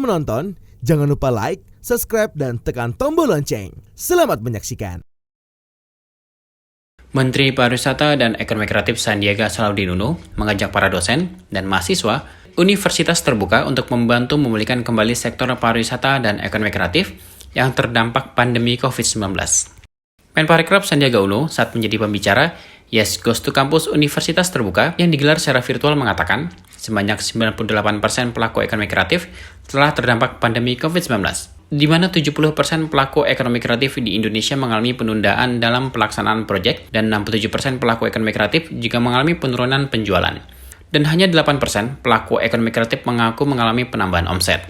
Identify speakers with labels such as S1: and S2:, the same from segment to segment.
S1: Sebelum menonton, jangan lupa like, subscribe, dan tekan tombol lonceng. Selamat menyaksikan.
S2: Menteri Pariwisata dan Ekonomi Kreatif Sandiaga Salahuddin Uno mengajak para dosen dan mahasiswa universitas terbuka untuk membantu memulihkan kembali sektor pariwisata dan ekonomi kreatif yang terdampak pandemi COVID-19. Menparekraf Sandiaga Uno saat menjadi pembicara Yes Goes to Campus Universitas Terbuka yang digelar secara virtual mengatakan sebanyak 98% pelaku ekonomi kreatif telah terdampak pandemi COVID-19, di mana 70% pelaku ekonomi kreatif di Indonesia mengalami penundaan dalam pelaksanaan proyek dan 67% pelaku ekonomi kreatif juga mengalami penurunan penjualan. Dan hanya 8% pelaku ekonomi kreatif mengaku mengalami penambahan omset.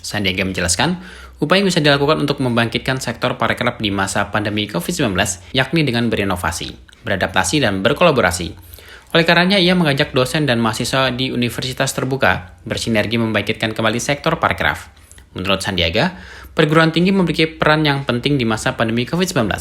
S2: Sandiaga menjelaskan, upaya yang bisa dilakukan untuk membangkitkan sektor parekraf di masa pandemi COVID-19 yakni dengan berinovasi, beradaptasi, dan berkolaborasi. Oleh karenanya, ia mengajak dosen dan mahasiswa di universitas terbuka bersinergi membangkitkan kembali sektor parekraf. Menurut Sandiaga, perguruan tinggi memiliki peran yang penting di masa pandemi COVID-19.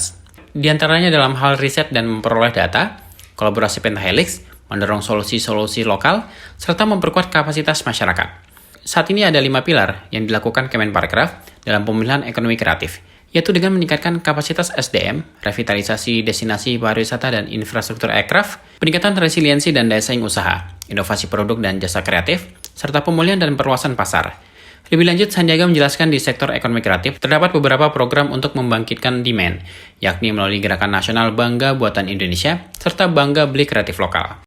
S2: Di antaranya dalam hal riset dan memperoleh data, kolaborasi pentahelix, mendorong solusi-solusi lokal, serta memperkuat kapasitas masyarakat. Saat ini ada 5 pilar yang dilakukan Kemenparekraf dalam pemulihan ekonomi kreatif, yaitu dengan meningkatkan kapasitas SDM, revitalisasi destinasi pariwisata dan infrastruktur aircraft, peningkatan resiliensi dan daya saing usaha, inovasi produk dan jasa kreatif, serta pemulihan dan perluasan pasar. Lebih lanjut, Sandiaga menjelaskan di sektor ekonomi kreatif terdapat beberapa program untuk membangkitkan demand, yakni melalui Gerakan Nasional Bangga Buatan Indonesia, serta Bangga Beli Kreatif Lokal.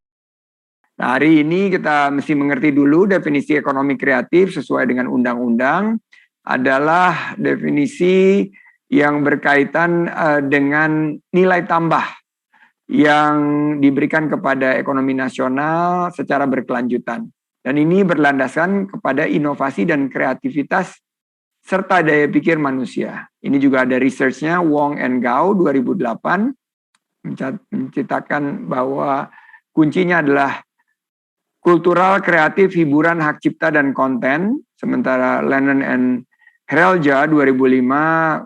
S3: Nah, hari ini kita mesti mengerti dulu definisi ekonomi kreatif sesuai dengan undang-undang adalah definisi yang berkaitan dengan nilai tambah yang diberikan kepada ekonomi nasional secara berkelanjutan. Dan ini berlandaskan kepada inovasi dan kreativitas serta daya pikir manusia. Ini juga ada research-nya Wong and Gao 2008 menceritakan bahwa kuncinya adalah kultural, kreatif, hiburan, hak cipta, dan konten. Sementara Lennon and Herelja 2005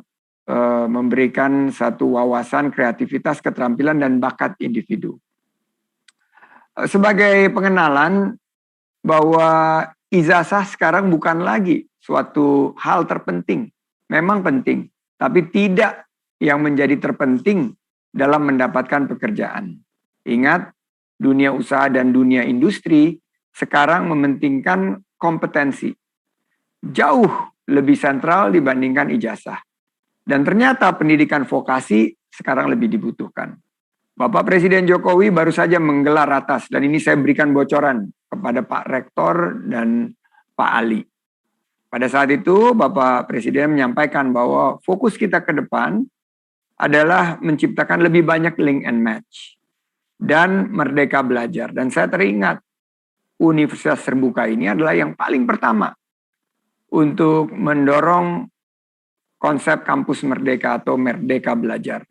S3: memberikan satu wawasan kreativitas, keterampilan, dan bakat individu. Sebagai pengenalan bahwa ijazah sekarang bukan lagi suatu hal terpenting. Memang penting, tapi tidak yang menjadi terpenting dalam mendapatkan pekerjaan. Ingat, dunia usaha dan dunia industri sekarang mementingkan kompetensi. Jauh lebih sentral dibandingkan ijazah. Dan ternyata pendidikan vokasi sekarang lebih dibutuhkan. Bapak Presiden Jokowi baru saja menggelar ratas, dan ini saya berikan bocoran kepada Pak Rektor dan Pak Ali. Pada saat itu Bapak Presiden menyampaikan bahwa fokus kita ke depan adalah menciptakan lebih banyak link and match dan merdeka belajar. Dan saya teringat Universitas Terbuka ini adalah yang paling pertama untuk mendorong konsep kampus merdeka atau merdeka belajar.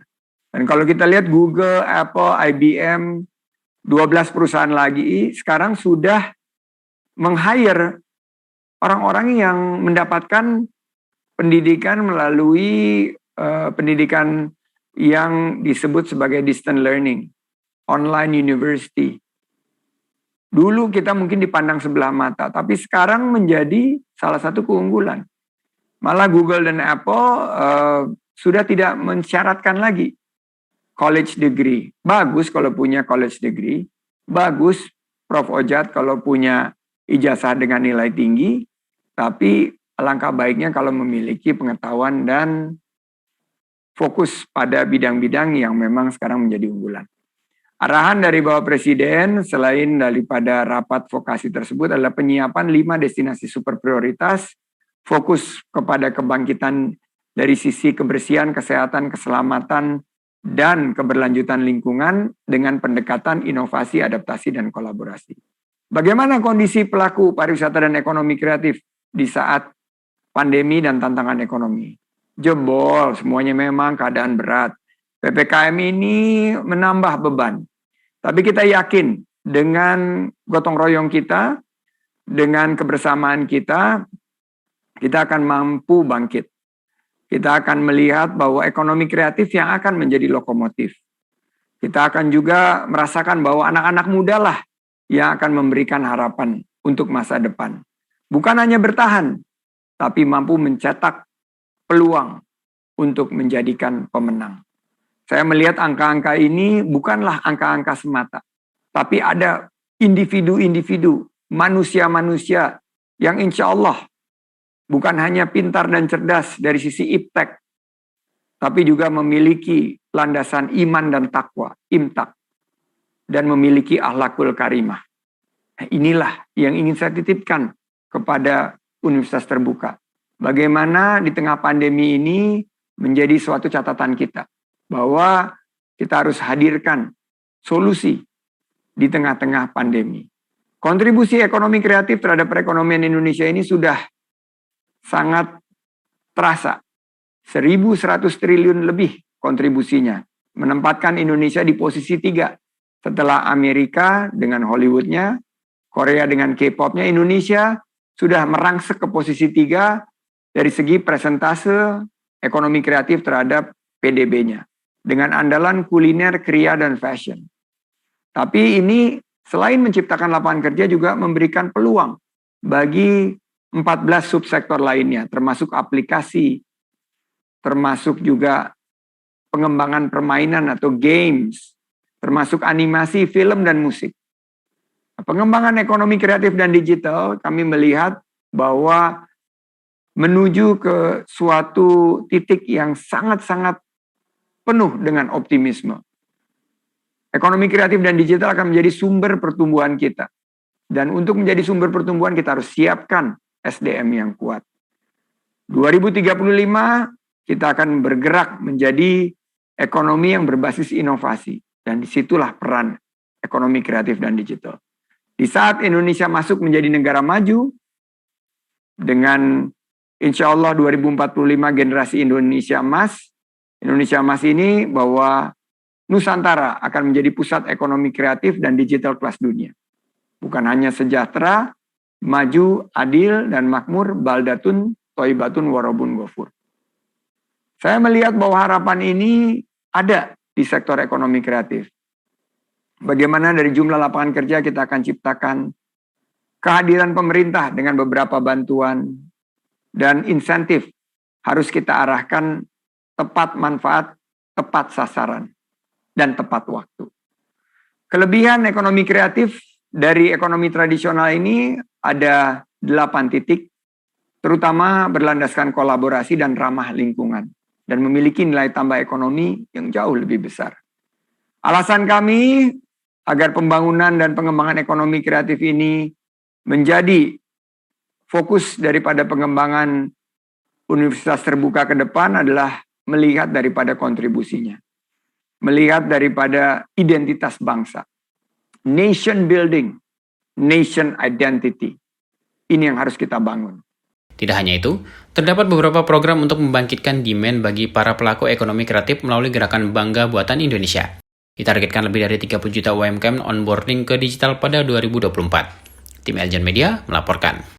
S3: Dan kalau kita lihat Google, Apple, IBM, 12 perusahaan lagi sekarang sudah meng-hire orang-orang yang mendapatkan pendidikan melalui pendidikan yang disebut sebagai distant learning, online university. Dulu kita mungkin dipandang sebelah mata, tapi sekarang menjadi salah satu keunggulan. Malah Google dan Apple sudah tidak mensyaratkan lagi college degree. Bagus kalau punya college degree, bagus Prof. Ojat kalau punya ijazah dengan nilai tinggi, tapi alangkah baiknya kalau memiliki pengetahuan dan fokus pada bidang-bidang yang memang sekarang menjadi unggulan. Arahan dari Bapak Presiden selain daripada rapat vokasi tersebut adalah penyiapan 5 destinasi super prioritas, fokus kepada kebangkitan dari sisi kebersihan, kesehatan, keselamatan, dan keberlanjutan lingkungan dengan pendekatan inovasi, adaptasi, dan kolaborasi. Bagaimana kondisi pelaku pariwisata dan ekonomi kreatif di saat pandemi dan tantangan ekonomi? Jebol, semuanya memang keadaan berat. PPKM ini menambah beban. Tapi kita yakin dengan gotong royong kita, dengan kebersamaan kita akan mampu bangkit. Kita akan melihat bahwa ekonomi kreatif yang akan menjadi lokomotif. Kita akan juga merasakan bahwa anak-anak muda lah yang akan memberikan harapan untuk masa depan. bukan hanya bertahan, tapi mampu mencetak peluang untuk menjadikan pemenang. Saya melihat angka-angka ini bukanlah angka-angka semata, tapi ada individu-individu, manusia-manusia yang insya Allah bukan hanya pintar dan cerdas dari sisi iptek, tapi juga memiliki landasan iman dan takwa, imtak, dan memiliki akhlakul karimah. Nah, inilah yang ingin saya titipkan kepada Universitas Terbuka. Bagaimana di tengah pandemi ini menjadi suatu catatan kita, bahwa kita harus hadirkan solusi di tengah-tengah pandemi. Kontribusi ekonomi kreatif terhadap perekonomian Indonesia ini sudah sangat terasa. 1.100 triliun lebih kontribusinya, menempatkan Indonesia di posisi 3. Setelah Amerika dengan Hollywoodnya, Korea dengan K-popnya, Indonesia sudah merangsek ke posisi 3 dari segi presentase ekonomi kreatif terhadap PDB-nya. Dengan andalan kuliner, kria, dan fashion. Tapi ini selain menciptakan lapangan kerja juga memberikan peluang bagi 14 subsektor lainnya, termasuk aplikasi, termasuk juga pengembangan permainan atau games, termasuk animasi, film, dan musik. Pengembangan ekonomi kreatif dan digital, kami melihat bahwa menuju ke suatu titik yang sangat-sangat penuh dengan optimisme. Ekonomi kreatif dan digital akan menjadi sumber pertumbuhan kita. Dan untuk menjadi sumber pertumbuhan kita harus siapkan SDM yang kuat. 2035 kita akan bergerak menjadi ekonomi yang berbasis inovasi. Dan disitulah peran ekonomi kreatif dan digital. Di saat Indonesia masuk menjadi negara maju, dengan insya Allah 2045 generasi Indonesia Emas, Indonesia Emas ini bahwa Nusantara akan menjadi pusat ekonomi kreatif dan digital kelas dunia. Bukan hanya sejahtera, maju, adil, dan makmur, baldatun, toibatun, warobun, gofur. Saya melihat bahwa harapan ini ada di sektor ekonomi kreatif. Bagaimana dari jumlah lapangan kerja kita akan ciptakan kehadiran pemerintah dengan beberapa bantuan dan insentif harus kita arahkan tepat manfaat, tepat sasaran, dan tepat waktu. Kelebihan ekonomi kreatif dari ekonomi tradisional ini ada 8 titik, terutama berlandaskan kolaborasi dan ramah lingkungan, dan memiliki nilai tambah ekonomi yang jauh lebih besar. Alasan kami agar pembangunan dan pengembangan ekonomi kreatif ini menjadi fokus daripada pengembangan Universitas Terbuka ke depan adalah melihat daripada kontribusinya. Melihat daripada identitas bangsa. Nation building, nation identity. Ini yang harus kita bangun.
S2: Tidak hanya itu, terdapat beberapa program untuk membangkitkan demand bagi para pelaku ekonomi kreatif melalui gerakan Bangga Buatan Indonesia. Ditargetkan lebih dari 30 juta UMKM onboarding ke digital pada 2024. Tim Eljan Media melaporkan.